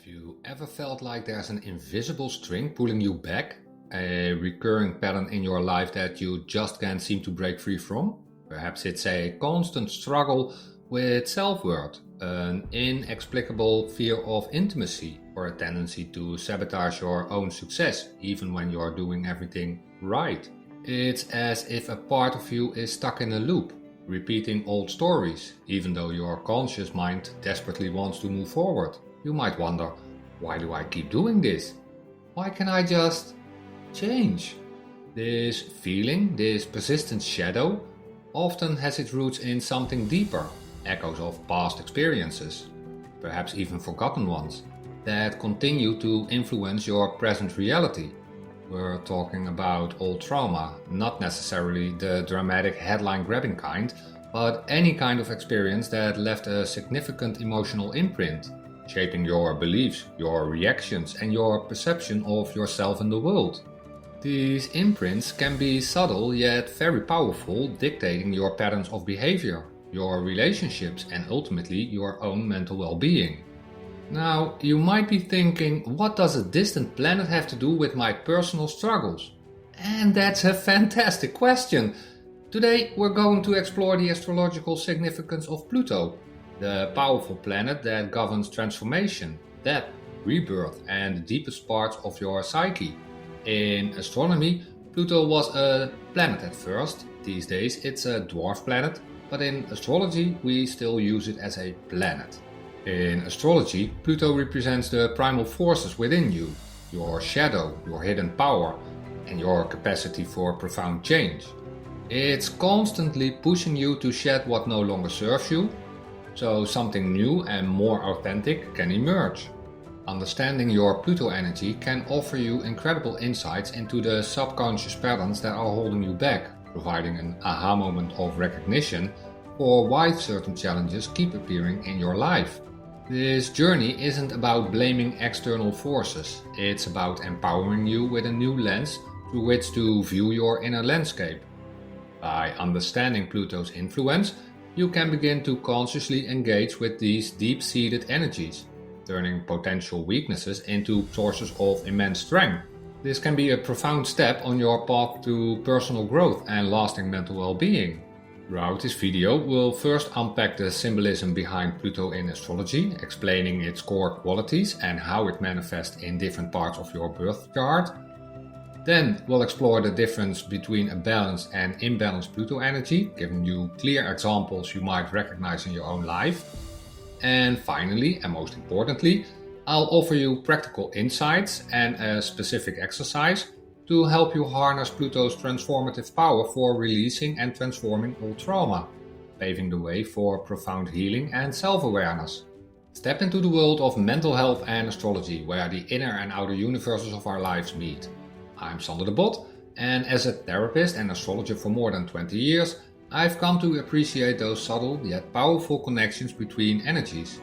Have you ever felt like there's an invisible string pulling you back? A recurring pattern in your life that you just can't seem to break free from? Perhaps it's a constant struggle with self-worth, an inexplicable fear of intimacy, or a tendency to sabotage your own success, even when you're doing everything right. It's as if a part of you is stuck in a loop, repeating old stories, even though your conscious mind desperately wants to move forward. You might wonder, why do I keep doing this? Why can't I just change? This feeling, this persistent shadow, often has its roots in something deeper, echoes of past experiences, perhaps even forgotten ones, that continue to influence your present reality. We're talking about old trauma, not necessarily the dramatic headline-grabbing kind, but any kind of experience that left a significant emotional imprint, shaping your beliefs, your reactions, and your perception of yourself in the world. These imprints can be subtle yet very powerful, dictating your patterns of behavior, your relationships, and ultimately your own mental well-being. Now, you might be thinking, what does a distant planet have to do with my personal struggles? And that's a fantastic question. Today we're going to explore the astrological significance of Pluto, the powerful planet that governs transformation, death, rebirth, and the deepest parts of your psyche. In astronomy, Pluto was a planet at first. These days it's a dwarf planet, but in astrology we still use it as a planet. In astrology, Pluto represents the primal forces within you, your shadow, your hidden power, and your capacity for profound change. It's constantly pushing you to shed what no longer serves you, so something new and more authentic can emerge. Understanding your Pluto energy can offer you incredible insights into the subconscious patterns that are holding you back, providing an aha moment of recognition for why certain challenges keep appearing in your life. This journey isn't about blaming external forces, it's about empowering you with a new lens through which to view your inner landscape. By understanding Pluto's influence, you can begin to consciously engage with these deep-seated energies, turning potential weaknesses into sources of immense strength. This can be a profound step on your path to personal growth and lasting mental well-being. Throughout this video, we'll first unpack the symbolism behind Pluto in astrology, explaining its core qualities and how it manifests in different parts of your birth chart. Then we'll explore the difference between a balanced and imbalanced Pluto energy, giving you clear examples you might recognize in your own life. And finally, and most importantly, I'll offer you practical insights and a specific exercise to help you harness Pluto's transformative power for releasing and transforming old trauma, paving the way for profound healing and self-awareness. Step into the world of mental health and astrology, where the inner and outer universes of our lives meet. I'm Sander de Bot, and as a therapist and astrologer for more than 20 years, I've come to appreciate those subtle yet powerful connections between energies.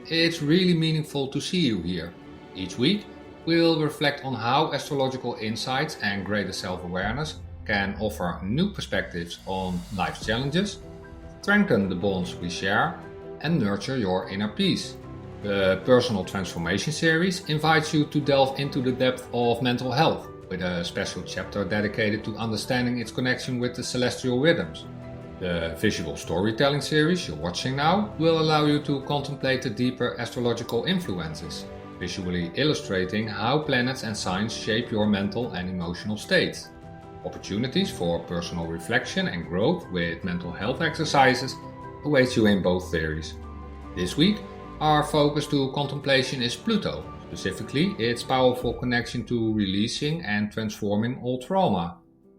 It's really meaningful to see you here. Each week, we'll reflect on how astrological insights and greater self-awareness can offer new perspectives on life's challenges, strengthen the bonds we share, and nurture your inner peace. The Personal Transformation series invites you to delve into the depth of mental health, with a special chapter dedicated to understanding its connection with the celestial rhythms. The visual storytelling series you're watching now will allow you to contemplate the deeper astrological influences, visually illustrating how planets and signs shape your mental and emotional states. Opportunities for personal reflection and growth with mental health exercises await you in both series. This week, our focus to contemplation is Pluto, specifically its powerful connection to releasing and transforming old trauma.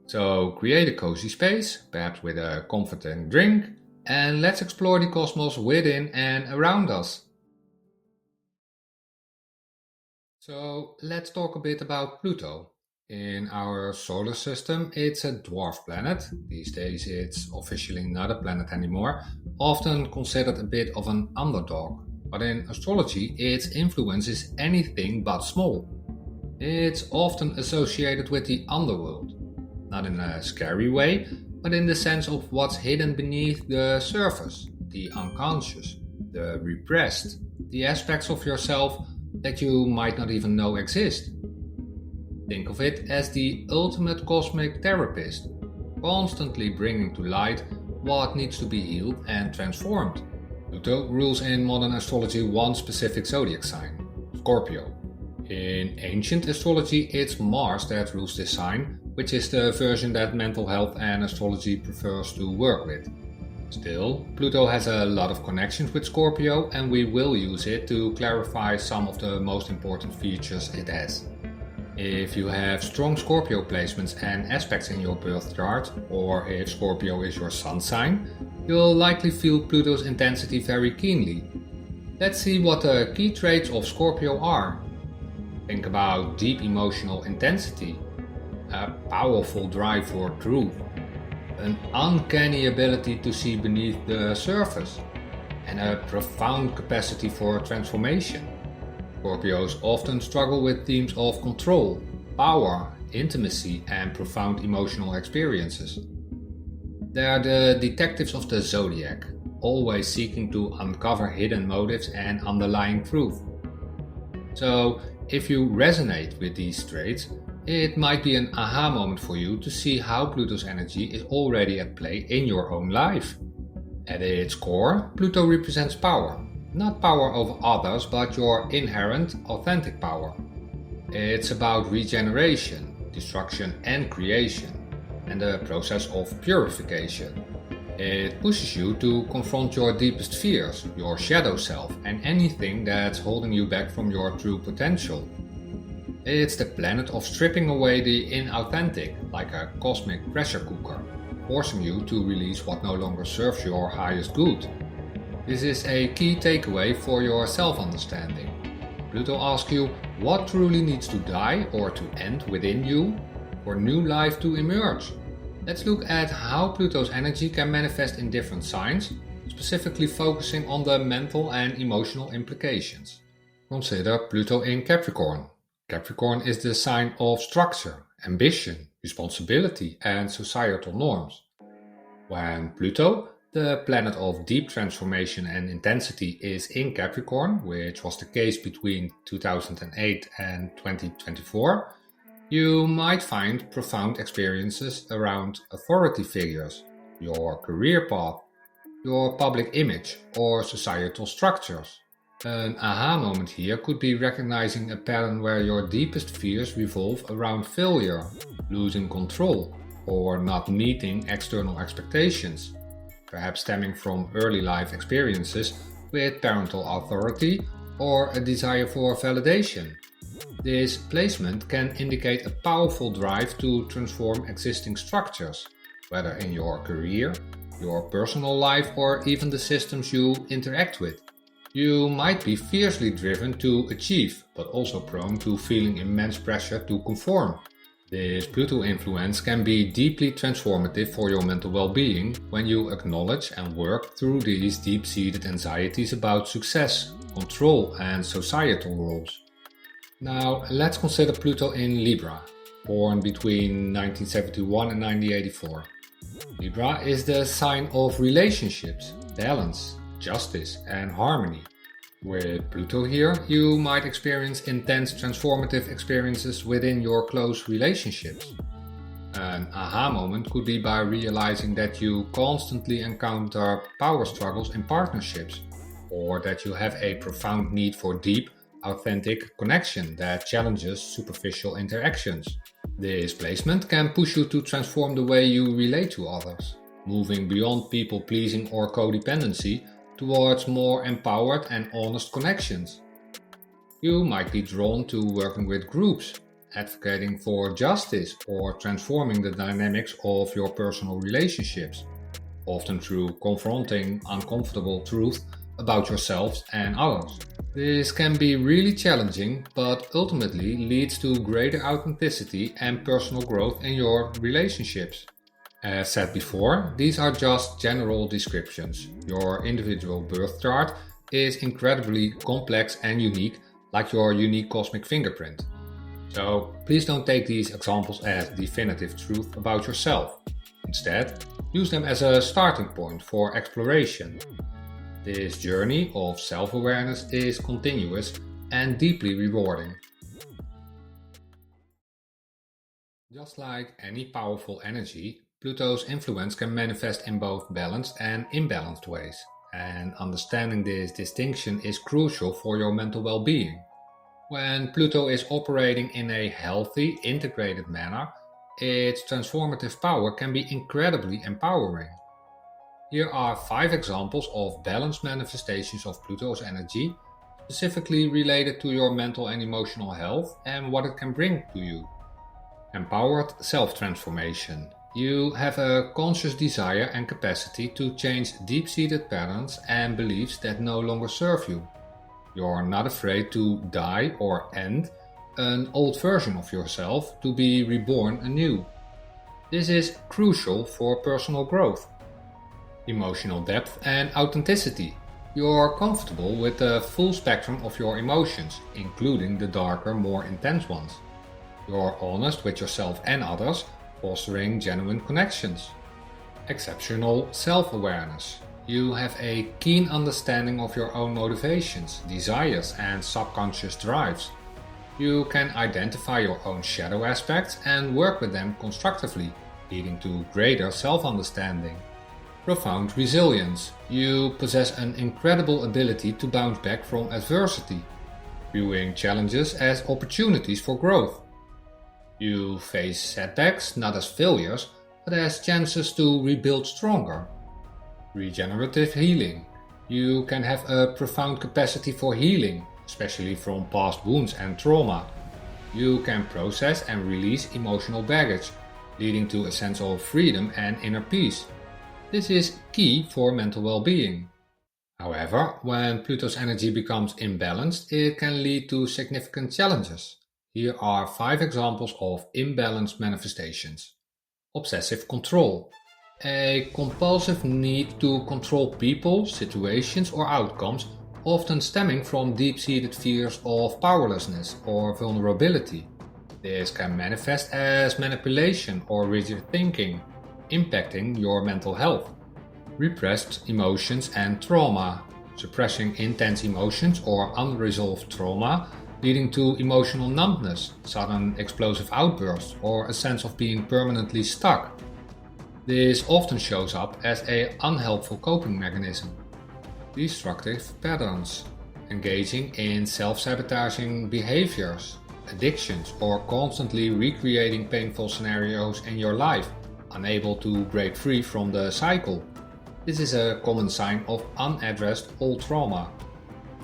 So create a cozy space, perhaps with a comforting drink, and let's explore the cosmos within and around us. So let's talk a bit about Pluto. In our solar system, it's a dwarf planet. These days it's officially not a planet anymore, often considered a bit of an underdog. But in astrology, its influence is anything but small. It's often associated with the underworld. Not in a scary way, but in the sense of what's hidden beneath the surface, the unconscious, the repressed, the aspects of yourself that you might not even know exist. Think of it as the ultimate cosmic therapist, constantly bringing to light what needs to be healed and transformed. Pluto rules in modern astrology one specific zodiac sign, Scorpio. In ancient astrology, it's Mars that rules this sign, which is the version that mental health and astrology prefers to work with. Still, Pluto has a lot of connections with Scorpio, and we will use it to clarify some of the most important features it has. If you have strong Scorpio placements and aspects in your birth chart, or if Scorpio is your sun sign, you'll likely feel Pluto's intensity very keenly. Let's see what the key traits of Scorpio are. Think about deep emotional intensity, a powerful drive for truth, an uncanny ability to see beneath the surface, and a profound capacity for transformation. Scorpios often struggle with themes of control, power, intimacy, and profound emotional experiences. They are the detectives of the zodiac, always seeking to uncover hidden motives and underlying truth. So, if you resonate with these traits, it might be an aha moment for you to see how Pluto's energy is already at play in your own life. At its core, Pluto represents power. Not power over others, but your inherent, authentic power. It's about regeneration, destruction and creation, and the process of purification. It pushes you to confront your deepest fears, your shadow self, and anything that's holding you back from your true potential. It's the planet of stripping away the inauthentic, like a cosmic pressure cooker, forcing you to release what no longer serves your highest good. This is a key takeaway for your self-understanding. Pluto asks you what truly needs to die or to end within you for new life to emerge. Let's look at how Pluto's energy can manifest in different signs, specifically focusing on the mental and emotional implications. Consider Pluto in Capricorn. Capricorn is the sign of structure, ambition, responsibility, and societal norms. When Pluto, the planet of deep transformation and intensity, is in Capricorn, which was the case between 2008 and 2024, you might find profound experiences around authority figures, your career path, your public image, or societal structures. An aha moment here could be recognizing a pattern where your deepest fears revolve around failure, losing control, or not meeting external expectations, perhaps stemming from early life experiences with parental authority or a desire for validation. This placement can indicate a powerful drive to transform existing structures, whether in your career, your personal life, or even the systems you interact with. You might be fiercely driven to achieve, but also prone to feeling immense pressure to conform. This Pluto influence can be deeply transformative for your mental well-being when you acknowledge and work through these deep-seated anxieties about success, control, and societal roles. Now, let's consider Pluto in Libra, born between 1971 and 1984. Libra is the sign of relationships, balance, justice, and harmony. With Pluto here, you might experience intense transformative experiences within your close relationships. An aha moment could be by realizing that you constantly encounter power struggles in partnerships, or that you have a profound need for deep, authentic connection that challenges superficial interactions. This placement can push you to transform the way you relate to others, moving beyond people-pleasing or codependency towards more empowered and honest connections. You might be drawn to working with groups, advocating for justice, or transforming the dynamics of your personal relationships, often through confronting uncomfortable truth about yourselves and others. This can be really challenging, but ultimately leads to greater authenticity and personal growth in your relationships. As said before, these are just general descriptions. Your individual birth chart is incredibly complex and unique, like your unique cosmic fingerprint. So please don't take these examples as definitive truth about yourself. Instead, use them as a starting point for exploration. This journey of self-awareness is continuous, and deeply rewarding. Just like any powerful energy, Pluto's influence can manifest in both balanced and imbalanced ways, and understanding this distinction is crucial for your mental well-being. When Pluto is operating in a healthy, integrated manner, its transformative power can be incredibly empowering. Here are 5 examples of balanced manifestations of Pluto's energy, specifically related to your mental and emotional health and what it can bring to you. Empowered self-transformation. You have a conscious desire and capacity to change deep-seated patterns and beliefs that no longer serve you. You're not afraid to die or end an old version of yourself to be reborn anew. This is crucial for personal growth. Emotional depth and authenticity. You're comfortable with the full spectrum of your emotions, including the darker, more intense ones. You're honest with yourself and others, fostering genuine connections. Exceptional self-awareness. You have a keen understanding of your own motivations, desires, and subconscious drives. You can identify your own shadow aspects and work with them constructively, leading to greater self-understanding. Profound resilience. You possess an incredible ability to bounce back from adversity, viewing challenges as opportunities for growth. You face setbacks not as failures, but as chances to rebuild stronger. Regenerative healing. You can have a profound capacity for healing, especially from past wounds and trauma. You can process and release emotional baggage, leading to a sense of freedom and inner peace. This is key for mental well-being. However, when Pluto's energy becomes imbalanced, it can lead to significant challenges. Here are 5 examples of imbalanced manifestations. Obsessive control. A compulsive need to control people, situations, or outcomes, often stemming from deep-seated fears of powerlessness or vulnerability. This can manifest as manipulation or rigid thinking, impacting your mental health. Repressed emotions and trauma. Suppressing intense emotions or unresolved trauma, leading to emotional numbness, sudden explosive outbursts, or a sense of being permanently stuck. This often shows up as an unhelpful coping mechanism. Destructive patterns. Engaging in self-sabotaging behaviors, addictions, or constantly recreating painful scenarios in your life, unable to break free from the cycle. This is a common sign of unaddressed old trauma.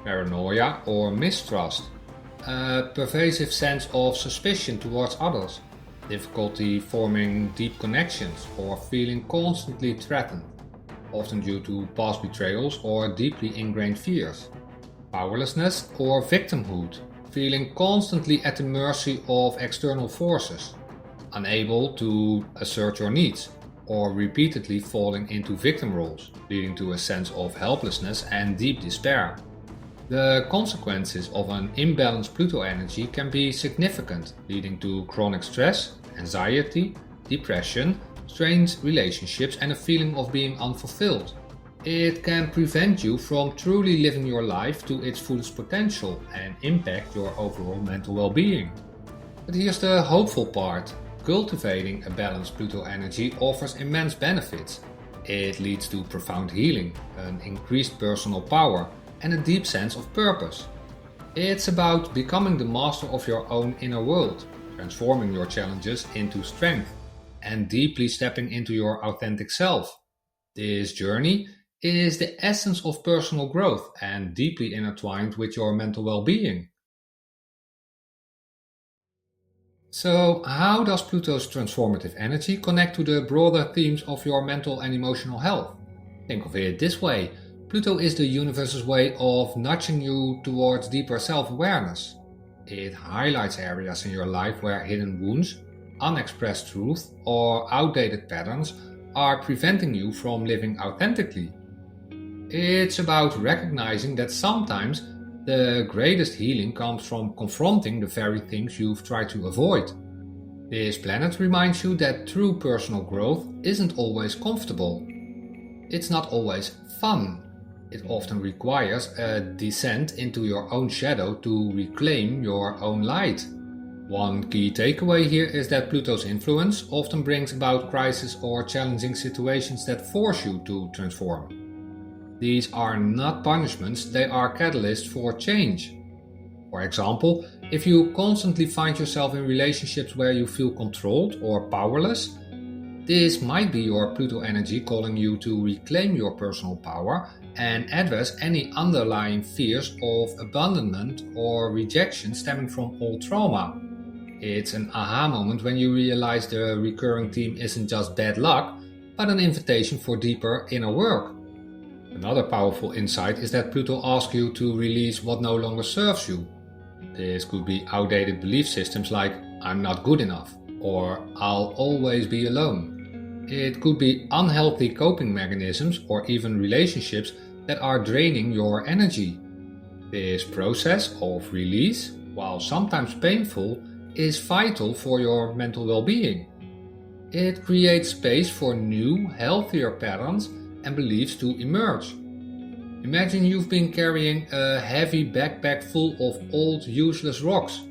Paranoia or mistrust. A pervasive sense of suspicion towards others, difficulty forming deep connections, or feeling constantly threatened, often due to past betrayals or deeply ingrained fears. Powerlessness or victimhood, feeling constantly at the mercy of external forces, unable to assert your needs, or repeatedly falling into victim roles, leading to a sense of helplessness and deep despair. The consequences of an imbalanced Pluto energy can be significant, leading to chronic stress, anxiety, depression, strained relationships, and a feeling of being unfulfilled. It can prevent you from truly living your life to its fullest potential and impact your overall mental well-being. But here's the hopeful part. Cultivating a balanced Pluto energy offers immense benefits. It leads to profound healing, an increased personal power, and a deep sense of purpose. It's about becoming the master of your own inner world, transforming your challenges into strength, and deeply stepping into your authentic self. This journey is the essence of personal growth and deeply intertwined with your mental well-being. So, how does Pluto's transformative energy connect to the broader themes of your mental and emotional health? Think of it this way. Pluto is the universe's way of nudging you towards deeper self-awareness. It highlights areas in your life where hidden wounds, unexpressed truth, or outdated patterns are preventing you from living authentically. It's about recognizing that sometimes the greatest healing comes from confronting the very things you've tried to avoid. This planet reminds you that true personal growth isn't always comfortable. It's not always fun. It often requires a descent into your own shadow to reclaim your own light. One key takeaway here is that Pluto's influence often brings about crises or challenging situations that force you to transform. These are not punishments, they are catalysts for change. For example, if you constantly find yourself in relationships where you feel controlled or powerless, this might be your Pluto energy calling you to reclaim your personal power and address any underlying fears of abandonment or rejection stemming from old trauma. It's an aha moment when you realize the recurring theme isn't just bad luck, but an invitation for deeper inner work. Another powerful insight is that Pluto asks you to release what no longer serves you. This could be outdated belief systems like "I'm not good enough" or "I'll always be alone." It could be unhealthy coping mechanisms or even relationships that are draining your energy. This process of release, while sometimes painful, is vital for your mental well-being. It creates space for new, healthier patterns and beliefs to emerge. Imagine you've been carrying a heavy backpack full of old, useless rocks.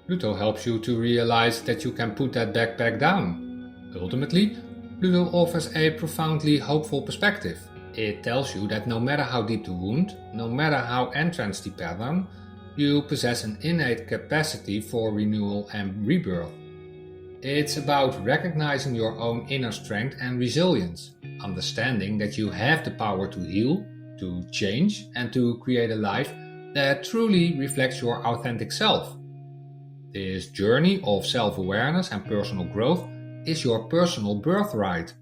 Pluto helps you to realize that you can put that backpack down. Ultimately, Pluto offers a profoundly hopeful perspective. It tells you that no matter how deep the wound, no matter how entrenched the pattern, you possess an innate capacity for renewal and rebirth. It's about recognizing your own inner strength and resilience, understanding that you have the power to heal, to change, and to create a life that truly reflects your authentic self. This journey of self-awareness and personal growth is your personal birthright.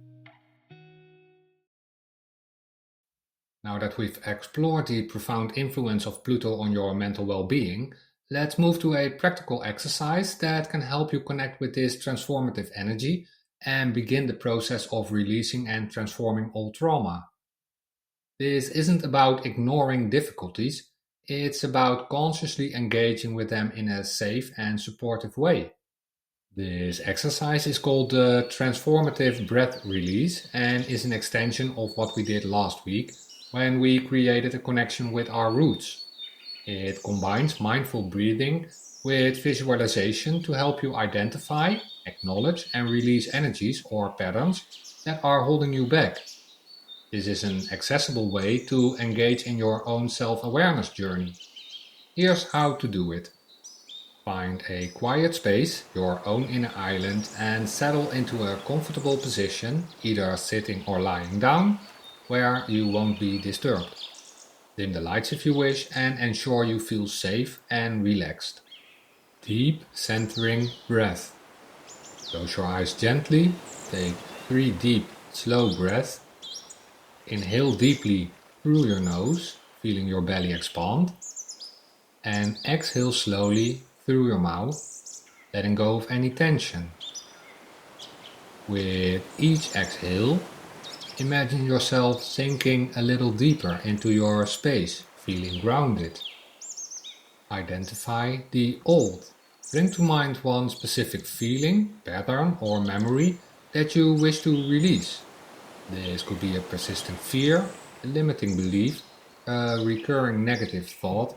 Now that we've explored the profound influence of Pluto on your mental well-being, let's move to a practical exercise that can help you connect with this transformative energy and begin the process of releasing and transforming old trauma. This isn't about ignoring difficulties, it's about consciously engaging with them in a safe and supportive way. This exercise is called the Transformative Breath Release and is an extension of what we did last week when we created a connection with our roots. It combines mindful breathing with visualization to help you identify, acknowledge, and release energies or patterns that are holding you back. This is an accessible way to engage in your own self-awareness journey. Here's how to do it. Find a quiet space, your own inner island, and settle into a comfortable position, either sitting or lying down, where you won't be disturbed. Dim the lights if you wish and ensure you feel safe and relaxed. Deep centering breath. Close your eyes gently, take 3 deep, slow breaths. Inhale deeply through your nose, feeling your belly expand, and exhale slowly through your mouth, letting go of any tension. With each exhale, imagine yourself sinking a little deeper into your space, feeling grounded. Identify the old. Bring to mind one specific feeling, pattern, or memory that you wish to release. This could be a persistent fear, a limiting belief, a recurring negative thought,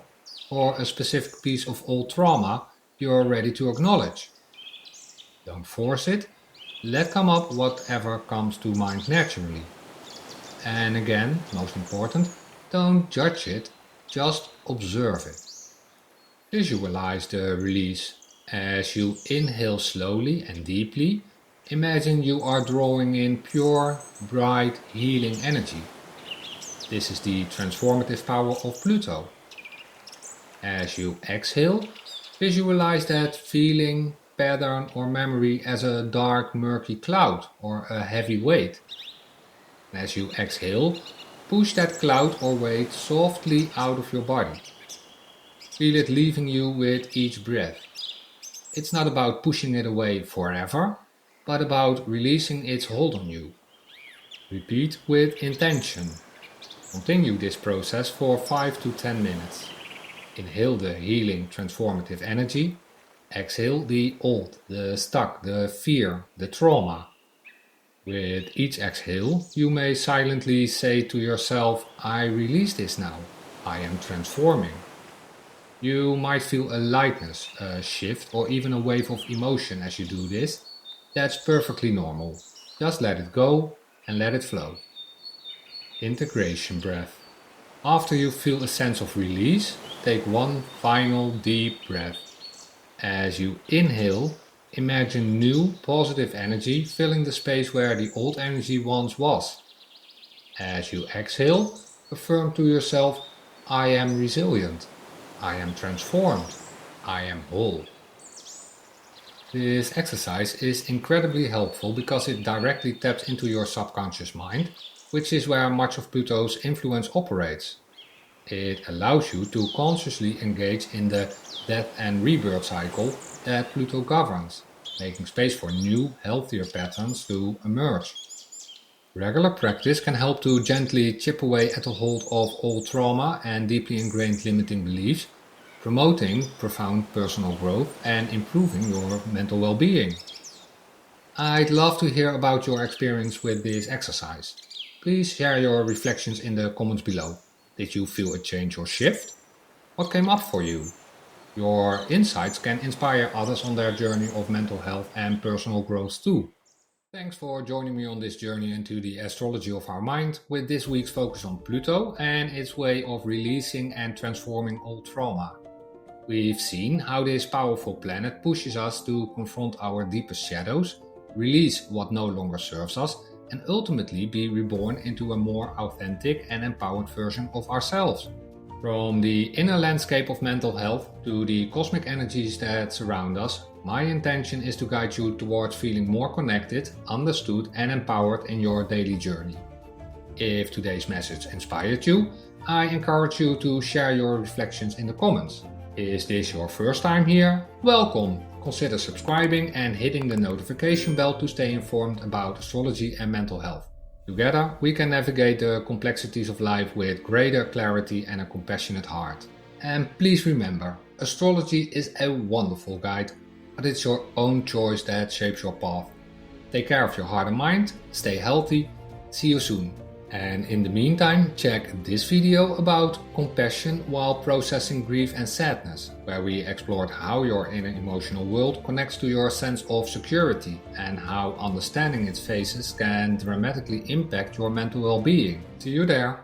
or a specific piece of old trauma you're ready to acknowledge. Don't force it, let come up whatever comes to mind naturally. And again, most important, don't judge it, just observe it. Visualize the release. As you inhale slowly and deeply, imagine you are drawing in pure, bright, healing energy. This is the transformative power of Pluto. As you exhale, visualize that feeling, pattern, or memory as a dark, murky cloud or a heavy weight. And as you exhale, push that cloud or weight softly out of your body. Feel it leaving you with each breath. It's not about pushing it away forever, but about releasing its hold on you. Repeat with intention. Continue this process for 5 to 10 minutes. Inhale the healing, transformative energy. Exhale the old, the stuck, the fear, the trauma. With each exhale, you may silently say to yourself, I release this now. I am transforming. You might feel a lightness, a shift, or even a wave of emotion as you do this. That's perfectly normal. Just let it go and let it flow. Integration breath. After you feel a sense of release, take one final deep breath. As you inhale, imagine new positive energy filling the space where the old energy once was. As you exhale, affirm to yourself, I am resilient, I am transformed, I am whole. This exercise is incredibly helpful because it directly taps into your subconscious mind, which is where much of Pluto's influence operates. It allows you to consciously engage in the death and rebirth cycle that Pluto governs, making space for new, healthier patterns to emerge. Regular practice can help to gently chip away at the hold of old trauma and deeply ingrained limiting beliefs, promoting profound personal growth and improving your mental well-being. I'd love to hear about your experience with this exercise. Please share your reflections in the comments below. Did you feel a change or shift? What came up for you? Your insights can inspire others on their journey of mental health and personal growth too. Thanks for joining me on this journey into the astrology of our mind with this week's focus on Pluto and its way of releasing and transforming old trauma. We've seen how this powerful planet pushes us to confront our deepest shadows, release what no longer serves us, and ultimately be reborn into a more authentic and empowered version of ourselves. From the inner landscape of mental health to the cosmic energies that surround us, my intention is to guide you towards feeling more connected, understood, and empowered in your daily journey. If today's message inspired you, I encourage you to share your reflections in the comments. Is this your first time here? Welcome! Consider subscribing and hitting the notification bell to stay informed about astrology and mental health. Together, we can navigate the complexities of life with greater clarity and a compassionate heart. And please remember, astrology is a wonderful guide, but it's your own choice that shapes your path. Take care of your heart and mind, stay healthy, see you soon. And in the meantime, check this video about compassion while processing grief and sadness, where we explored how your inner emotional world connects to your sense of security and how understanding its phases can dramatically impact your mental well-being. See you there!